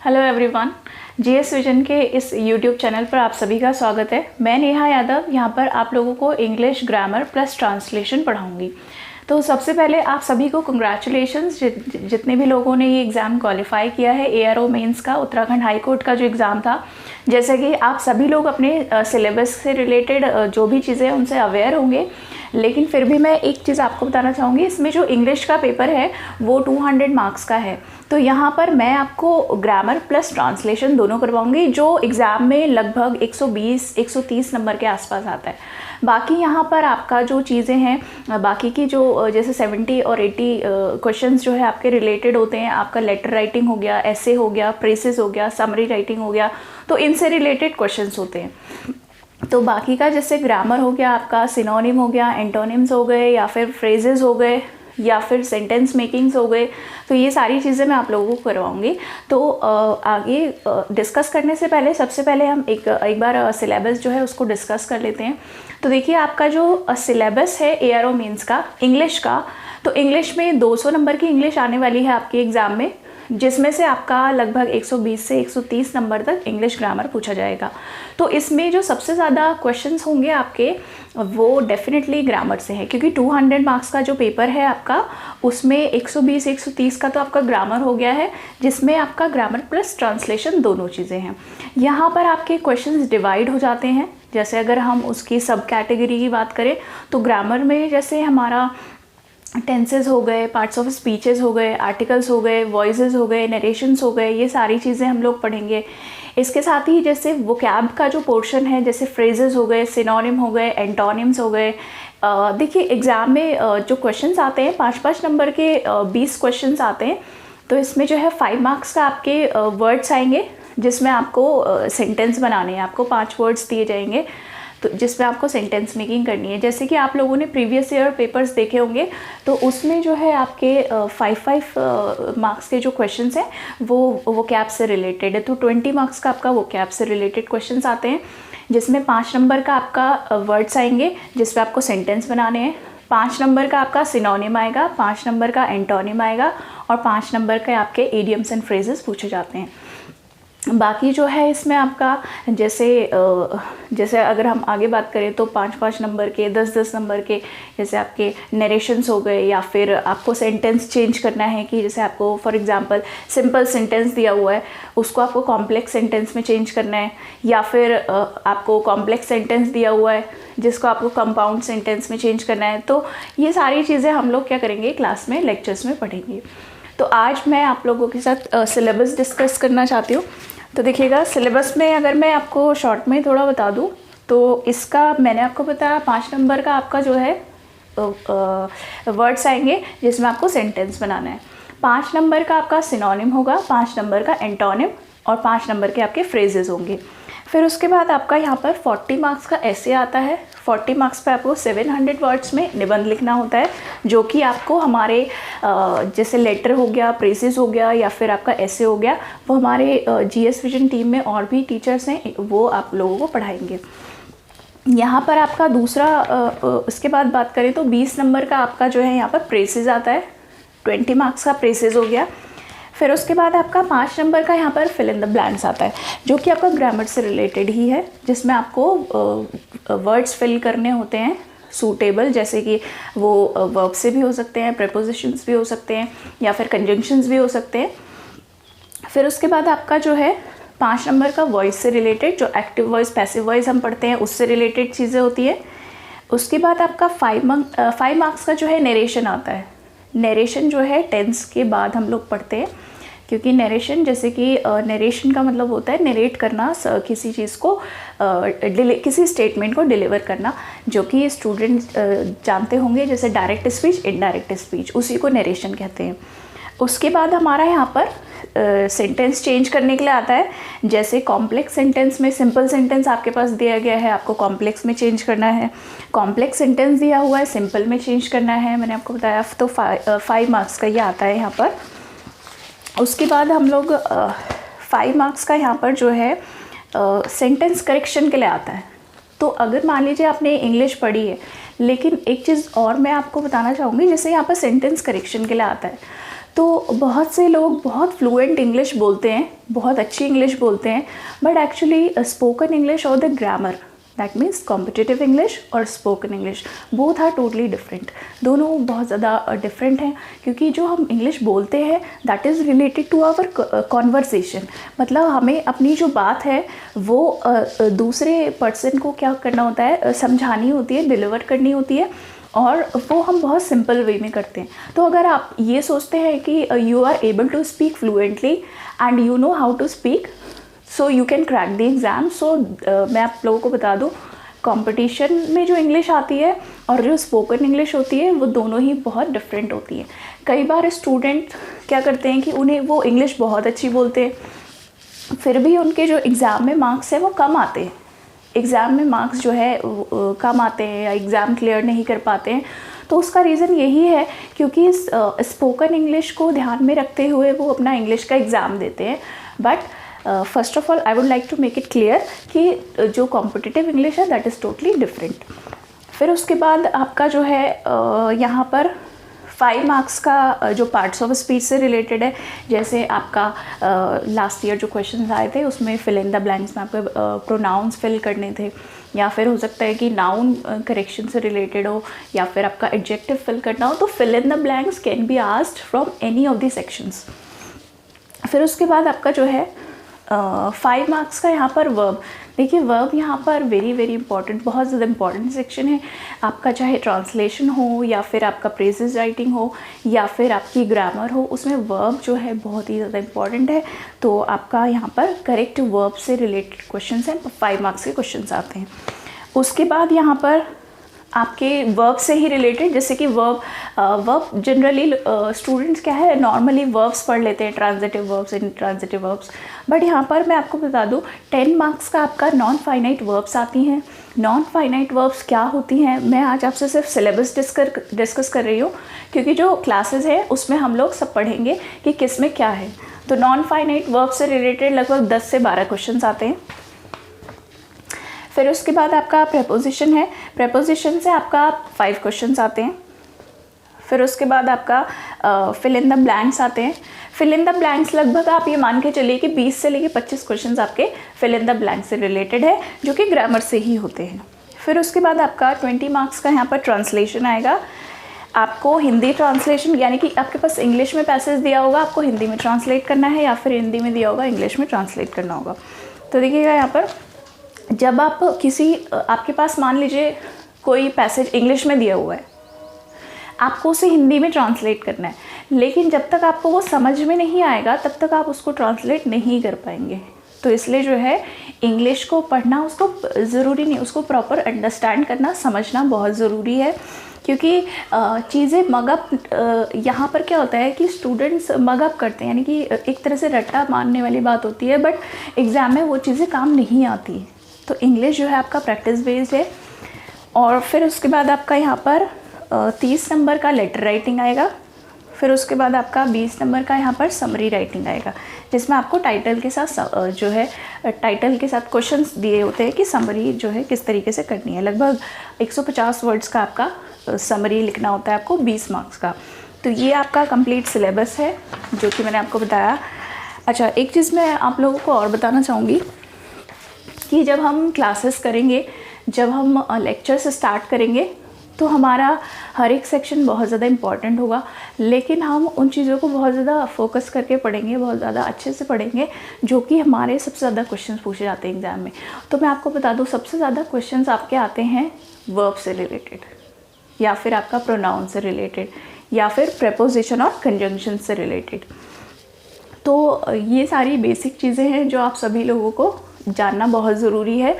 Hello everyone, GS vision के इस YouTube channel पर आप सभी का स्वागत है। मैं नेहा यादव यहाँ पर आप लोगों को इंग्लिश ग्रामर प्लस ट्रांसलेशन पढ़ाऊँगी। तो सबसे पहले आप सभी को कंग्रेचुलेशंस जितने भी लोगों ने ये एग्ज़ाम क्वालिफाई किया है। एआरओ मेंस का उत्तराखंड हाई कोर्ट का जो एग्ज़ाम था, जैसे कि आप सभी लोग अपने सिलेबस से रिलेटेड जो भी चीज़ें उनसे अवेयर होंगे, लेकिन फिर भी मैं एक चीज़ आपको बताना चाहूँगी। इसमें जो इंग्लिश का पेपर है वो 200 मार्क्स का है। तो यहाँ पर मैं आपको ग्रामर प्लस ट्रांसलेशन दोनों करवाऊँगी, जो एग्ज़ाम में लगभग 120-130 नंबर के आसपास आता है। बाकी यहाँ पर आपका जो चीज़ें हैं, बाकी की जो जैसे 70 और 80 क्वेश्चंस जो है आपके रिलेटेड होते हैं। आपका लेटर राइटिंग हो गया, ऐसे हो गया, प्रेसेस हो गया, समरी राइटिंग हो गया, तो इनसे रिलेटेड क्वेश्चंस होते हैं। तो बाकी का जैसे ग्रामर हो गया, आपका सिनोनिम हो गया, एंटोनिम्स हो गए, या फिर फ्रेजेस हो गए, या फिर सेंटेंस मेकिंग्स हो गए, तो ये सारी चीज़ें मैं आप लोगों को करवाऊंगी। तो आगे डिस्कस करने से पहले सबसे पहले हम एक बार सिलेबस जो है उसको डिस्कस कर लेते हैं। तो देखिए, आपका जो सिलेबस है एआरओ मेंस का इंग्लिश का, तो इंग्लिश में 200 नंबर की इंग्लिश आने वाली है आपके एग्ज़ाम में, जिसमें से आपका लगभग 120 से 130 नंबर तक इंग्लिश ग्रामर पूछा जाएगा। तो इसमें जो सबसे ज़्यादा क्वेश्चंस होंगे आपके वो डेफिनेटली ग्रामर से है, क्योंकि 200 मार्क्स का जो पेपर है आपका, उसमें 120-130 का तो आपका ग्रामर हो गया है, जिसमें आपका ग्रामर प्लस ट्रांसलेशन दोनों चीज़ें हैं। यहाँ पर आपके क्वेश्चंस डिवाइड हो जाते हैं। जैसे अगर हम उसकी सब कैटेगरी की बात करें, तो ग्रामर में जैसे हमारा टेंसेस हो गए, पार्ट्स ऑफ स्पीचेस हो गए, आर्टिकल्स हो गए, वॉइसेस हो गए, नरेशंस हो गए, ये सारी चीज़ें हम लोग पढ़ेंगे। इसके साथ ही जैसे वोकैब का जो पोर्शन है, जैसे फ्रेजेस हो गए, सिनोनिम हो गए, एंटोनिम्स हो गए। देखिए, एग्ज़ाम में जो क्वेश्चंस आते हैं 5-5 नंबर के 20 क्वेश्चंस आते हैं। तो इसमें जो है 5 मार्क्स का आपके वर्ड्स आएंगे, जिसमें आपको सेंटेंस बनाने हैं। आपको 5 वर्ड्स दिए जाएंगे, तो जिसमें आपको सेंटेंस मेकिंग करनी है। जैसे कि आप लोगों ने प्रीवियस ईयर पेपर्स देखे होंगे, तो उसमें जो है आपके 5 मार्क्स के जो क्वेश्चंस हैं वो कैब से रिलेटेड है। तो 20 मार्क्स का आपका वो कैब से रिलेटेड क्वेश्चंस आते हैं, जिसमें 5 नंबर का आपका वर्ड्स आएंगे, जिसमें आपको सेंटेंस बनाने हैं। 5 नंबर का आपका सिनोनिम आएगा, 5 नंबर का एंटोनिम आएगा, और 5 नंबर के आपके इडियम्स एंड फ्रेजेस पूछे जाते हैं। बाकी जो है इसमें आपका जैसे अगर हम आगे बात करें तो 5-5 नंबर के, 10-10 नंबर के, जैसे आपके नरेशंस हो गए, या फिर आपको सेंटेंस चेंज करना है कि जैसे आपको फॉर एग्जांपल सिंपल सेंटेंस दिया हुआ है, उसको आपको कॉम्प्लेक्स सेंटेंस में चेंज करना है, या फिर आपको कॉम्प्लेक्स सेंटेंस दिया हुआ है जिसको आपको कंपाउंड सेंटेंस में चेंज करना है। तो ये सारी चीज़ें हम लोग क्या करेंगे, क्लास में, लेक्चर्स में पढ़ेंगे। तो आज मैं आप लोगों के साथ सिलेबस डिस्कस करना चाहती हूँ। तो देखिएगा, सिलेबस में अगर मैं आपको शॉर्ट में थोड़ा बता दूं, तो इसका मैंने आपको बताया 5 नंबर का आपका जो है वर्ड्स आएंगे, जिसमें आपको सेंटेंस बनाना है। 5 नंबर का आपका सिनोनिम होगा, 5 नंबर का एंटोनिम, और 5 नंबर के आपके फ्रेजेस होंगे। फिर उसके बाद आपका यहाँ पर 40 मार्क्स का ऐसे आता है। 40 मार्क्स पे आपको 700 वर्ड्स में निबंध लिखना होता है, जो कि आपको हमारे जैसे लेटर हो गया, प्रेसेस हो गया, या फिर आपका ऐसे हो गया, वो हमारे जीएस विजन टीम में और भी टीचर्स हैं, वो आप लोगों को पढ़ाएंगे। यहाँ पर आपका दूसरा उसके बाद बात करें तो 20 नंबर का आपका जो है यहाँ पर प्रेसेस आता है। 20 मार्क्स का प्रेसेस हो गया। फिर उसके बाद आपका 5 नंबर का यहाँ पर फिल इन द ब्लैंक्स आता है, जो कि आपका ग्रामर से रिलेटेड ही है, जिसमें आपको वर्ड्स फिल करने होते हैं सूटेबल, जैसे कि वो वर्ब से भी हो सकते हैं, प्रेपोजिशंस भी हो सकते हैं, या फिर कंजंक्शंस भी हो सकते हैं। फिर उसके बाद आपका जो है 5 नंबर का वॉइस से रिलेटेड, जो एक्टिव वॉइस, पैसिव वॉइस हम पढ़ते हैं, उससे रिलेटेड चीज़ें होती है। उसके बाद आपका 5 मार्क्स का जो है नरेशन आता है। नरेशन जो है टेंस के बाद हम लोग पढ़ते हैं, क्योंकि नरेशन जैसे कि नरेशन का मतलब होता है नरेट करना, किसी चीज़ को किसी स्टेटमेंट को डिलीवर करना, जो कि स्टूडेंट जानते होंगे, जैसे डायरेक्ट स्पीच, इनडायरेक्ट स्पीच, उसी को नरेशन कहते हैं। उसके बाद हमारा यहाँ पर सेंटेंस चेंज करने के लिए आता है। जैसे कॉम्प्लेक्स सेंटेंस में सिंपल सेंटेंस आपके पास दिया गया है, आपको कॉम्प्लेक्स में चेंज करना है। कॉम्प्लेक्स सेंटेंस दिया हुआ है, सिंपल में चेंज करना है, मैंने आपको बताया। तो 5 मार्क्स का ये आता है यहाँ पर। उसके बाद हम लोग 5 मार्क्स का यहाँ पर जो है सेंटेंस करेक्शन के लिए आता है। तो अगर मान लीजिए आपने इंग्लिश पढ़ी है, लेकिन एक चीज़ और मैं आपको बताना चाहूँगी, जैसे यहाँ पर सेंटेंस करेक्शन के लिए आता है, तो बहुत से लोग बहुत फ्लुएंट इंग्लिश बोलते हैं, बहुत अच्छी इंग्लिश बोलते हैं, बट एक्चुअली स्पोकन इंग्लिश और the grammar, that means competitive English और spoken English, both are totally different. दोनों बहुत ज़्यादा डिफरेंट हैं, क्योंकि जो हम इंग्लिश बोलते हैं that is related to our conversation. मतलब हमें अपनी जो बात है वो दूसरे पर्सन को क्या करना होता है, समझानी होती है, डिलीवर करनी होती है, और वो हम बहुत सिंपल वे में करते हैं। तो अगर आप ये सोचते हैं कि you are able to speak fluently and you know how to speak, so you can crack the exam. So मैं आप लोगों को बता दूं, कंपटीशन में जो इंग्लिश आती है और जो स्पोकन इंग्लिश होती है वो दोनों ही बहुत डिफरेंट होती हैं। कई बार स्टूडेंट क्या करते हैं कि उन्हें वो इंग्लिश बहुत अच्छी बोलते हैं, फिर भी उनके जो एग्ज़ाम में मार्क्स हैं वो कम आते हैं, एग्ज़ाम में मार्क्स जो है कम आते हैं या एग्ज़ाम क्लियर नहीं कर पाते हैं। तो उसका रीज़न यही है क्योंकि स्पोकन इंग्लिश को ध्यान में रखते हुए वो अपना इंग्लिश का एग्ज़ाम देते हैं। But first of all I would like to make it clear कि जो कॉम्पिटिटिव इंग्लिश है दैट इज़ टोटली डिफरेंट। फिर उसके बाद आपका जो है यहाँ पर 5 मार्क्स का जो पार्ट्स ऑफ स्पीच से रिलेटेड है, जैसे आपका लास्ट ईयर जो क्वेश्चंस आए थे उसमें फिल इन द ब्लैंक्स में आपको प्रोनाउंस फिल करने थे, या फिर हो सकता है कि नाउन करेक्शन से रिलेटेड हो, या फिर आपका एडजेक्टिव फिल करना हो। तो fill in the blanks can be asked from any of the sections. फिर उसके बाद आपका जो है 5 मार्क्स का यहाँ पर वर्ब। देखिए वर्ब यहाँ पर वेरी वेरी इंपॉर्टेंट, बहुत ज़्यादा इंपॉर्टेंट सेक्शन है। आपका चाहे ट्रांसलेशन हो या फिर आपका प्रेजेस राइटिंग हो या फिर आपकी ग्रामर हो, उसमें वर्ब जो है बहुत ही ज़्यादा इंपॉर्टेंट है। तो आपका यहाँ पर करेक्ट वर्ब से रिलेटेड क्वेश्चन हैं, 5 मार्क्स के क्वेश्चन आते हैं। उसके बाद यहाँ पर आपके वर्ब से ही रिलेटेड, जैसे कि वर्ब जनरली स्टूडेंट्स क्या है नॉर्मली वर्ब्स पढ़ लेते हैं, transitive verbs, intransitive verbs, but यहाँ पर मैं आपको बता दूँ 10 मार्क्स का आपका नॉन फाइनाइट वर्ब्स आती हैं। नॉन फाइनाइट वर्ब्स क्या होती हैं, मैं आज आपसे सिर्फ सिलेबस डिस्कस कर रही हूँ, क्योंकि जो क्लासेस हैं उसमें हम लोग सब पढ़ेंगे कि किस में क्या है। तो नॉन फाइनाइट वर्ब से रिलेटेड लगभग 10 से 12 क्वेश्चन आते हैं। फिर उसके बाद आपका प्रेपोजिशन है, प्रेपोजिशन से आपका 5 क्वेश्चंस आते हैं। फिर उसके बाद आपका फिल इन द ब्लैंक्स आते हैं। फिल इन द ब्लैंक्स लगभग आप ये मान के चलिए कि 20 से लेके 25 क्वेश्चंस आपके फिल इन द ब्लैंक से रिलेटेड है, जो कि ग्रामर से ही होते हैं। फिर उसके बाद आपका 20 मार्क्स का यहाँ पर ट्रांसलेशन आएगा। आपको हिंदी ट्रांसलेशन, यानी कि आपके पास इंग्लिश में पैसेज दिया होगा, आपको हिंदी में ट्रांसलेट करना है, या फिर हिंदी में दिया होगा इंग्लिश में ट्रांसलेट करना होगा। तो देखिएगा यहाँ पर जब आप आपके पास मान लीजिए कोई पैसेज इंग्लिश में दिया हुआ है, आपको उसे हिंदी में ट्रांसलेट करना है, लेकिन जब तक आपको वो समझ में नहीं आएगा तब तक आप उसको ट्रांसलेट नहीं कर पाएंगे। तो इसलिए जो है इंग्लिश को पढ़ना उसको ज़रूरी नहीं, उसको प्रॉपर अंडरस्टैंड करना, समझना बहुत ज़रूरी है, क्योंकि चीज़ें मगअप यहाँ पर क्या होता है कि स्टूडेंट्स मगअप करते हैं, यानी कि एक तरह से रट्टा मारने वाली बात होती है, बट एग्ज़ाम में वो चीज़ें काम नहीं आती। तो इंग्लिश जो है आपका प्रैक्टिस बेस्ड है। और फिर उसके बाद आपका यहाँ पर 30 नंबर का लेटर राइटिंग आएगा। फिर उसके बाद आपका 20 नंबर का यहाँ पर समरी राइटिंग आएगा, जिसमें आपको टाइटल के साथ जो है टाइटल के साथ क्वेश्चंस दिए होते हैं कि समरी जो है किस तरीके से करनी है। लगभग 150 वर्ड्स का आपका समरी लिखना होता है आपको 20 मार्क्स का। तो ये आपका कंप्लीट सिलेबस है जो कि मैंने आपको बताया। अच्छा, एक चीज़ मैं आप लोगों को और बताना चाहूँगी कि जब हम क्लासेस करेंगे, जब हम लेक्चर्स स्टार्ट करेंगे, तो हमारा हर एक सेक्शन बहुत ज़्यादा इम्पॉर्टेंट होगा, लेकिन हम उन चीज़ों को बहुत ज़्यादा फोकस करके पढ़ेंगे, बहुत ज़्यादा अच्छे से पढ़ेंगे, जो कि हमारे सबसे ज़्यादा क्वेश्चंस पूछे जाते हैं एग्ज़ाम में। तो मैं आपको बता दूं, सबसे ज़्यादा क्वेश्चंस आपके आते हैं वर्ब से रिलेटेड, या फिर आपका प्रोनाउन से रिलेटेड, या फिर प्रेपोजिशन और कंजंक्शन से रिलेटेड। तो ये सारी बेसिक चीज़ें हैं जो आप सभी लोगों को जानना बहुत ज़रूरी है,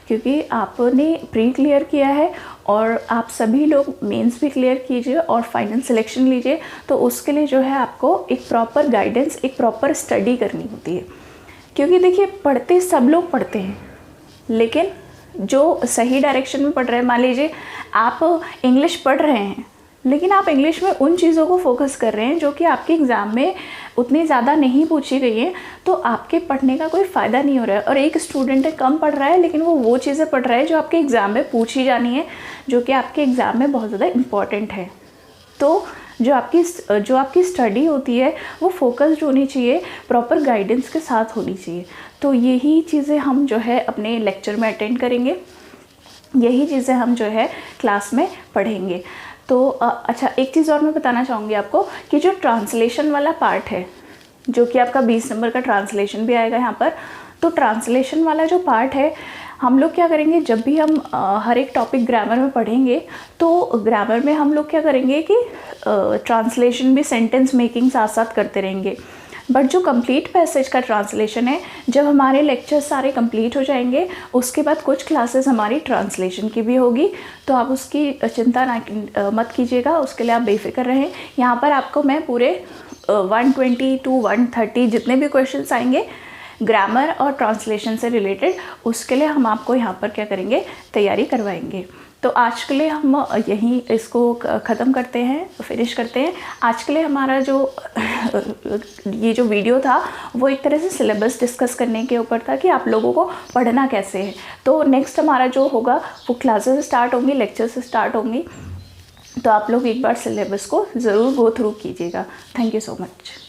क्योंकि आपने प्री क्लियर किया है और आप सभी लोग मेंस भी क्लियर कीजिए और फाइनल सिलेक्शन लीजिए। तो उसके लिए जो है आपको एक प्रॉपर गाइडेंस, एक प्रॉपर स्टडी करनी होती है, क्योंकि देखिए पढ़ते सब लोग पढ़ते हैं, लेकिन जो सही डायरेक्शन में पढ़ रहे हैं, मान लीजिए आप इंग्लिश पढ़ रहे हैं, लेकिन आप इंग्लिश में उन चीज़ों को फोकस कर रहे हैं जो कि आपके एग्ज़ाम में उतनी ज़्यादा नहीं पूछी गई हैं, तो आपके पढ़ने का कोई फ़ायदा नहीं हो रहा है। और एक स्टूडेंट है कम पढ़ रहा है, लेकिन वो चीज़ें पढ़ रहा है जो आपके एग्ज़ाम में पूछी जानी है, जो कि आपके एग्ज़ाम में बहुत ज़्यादा इम्पॉर्टेंट है। तो जो आपकी स्टडी होती है वो फोकस्ड होनी चाहिए, प्रॉपर गाइडेंस के साथ होनी चाहिए। तो यही चीज़ें हम जो है अपने लेक्चर में अटेंड करेंगे, यही चीज़ें हम जो है क्लास में पढ़ेंगे। तो अच्छा, एक चीज़ और मैं बताना चाहूँगी आपको कि जो ट्रांसलेशन वाला पार्ट है, जो कि आपका 20 नंबर का ट्रांसलेशन भी आएगा यहाँ पर, तो ट्रांसलेशन वाला जो पार्ट है हम लोग क्या करेंगे, जब भी हम हर एक टॉपिक ग्रामर में पढ़ेंगे तो ग्रामर में हम लोग क्या करेंगे कि ट्रांसलेशन भी, सेंटेंस मेकिंग साथ साथ करते रहेंगे। बट जो कंप्लीट पैसेज का ट्रांसलेशन है, जब हमारे लेक्चर्स सारे कंप्लीट हो जाएंगे उसके बाद कुछ क्लासेस हमारी ट्रांसलेशन की भी होगी, तो आप उसकी चिंता मत कीजिएगा, उसके लिए आप बेफिक्र रहें। यहाँ पर आपको मैं पूरे 120 to 130 जितने भी क्वेश्चंस आएंगे ग्रामर और ट्रांसलेशन से रिलेटेड, उसके लिए हम आपको यहाँ पर क्या करेंगे, तैयारी करवाएंगे। तो आज के लिए हम यहीं इसको ख़त्म करते हैं, फिनिश करते हैं। आज के लिए हमारा जो ये जो वीडियो था वो एक तरह से सिलेबस डिस्कस करने के ऊपर था कि आप लोगों को पढ़ना कैसे है। तो नेक्स्ट हमारा जो होगा वो क्लासेस स्टार्ट होंगी, लेक्चर्स स्टार्ट होंगी, तो आप लोग एक बार सिलेबस को ज़रूर गो थ्रू कीजिएगा। Thank you so much.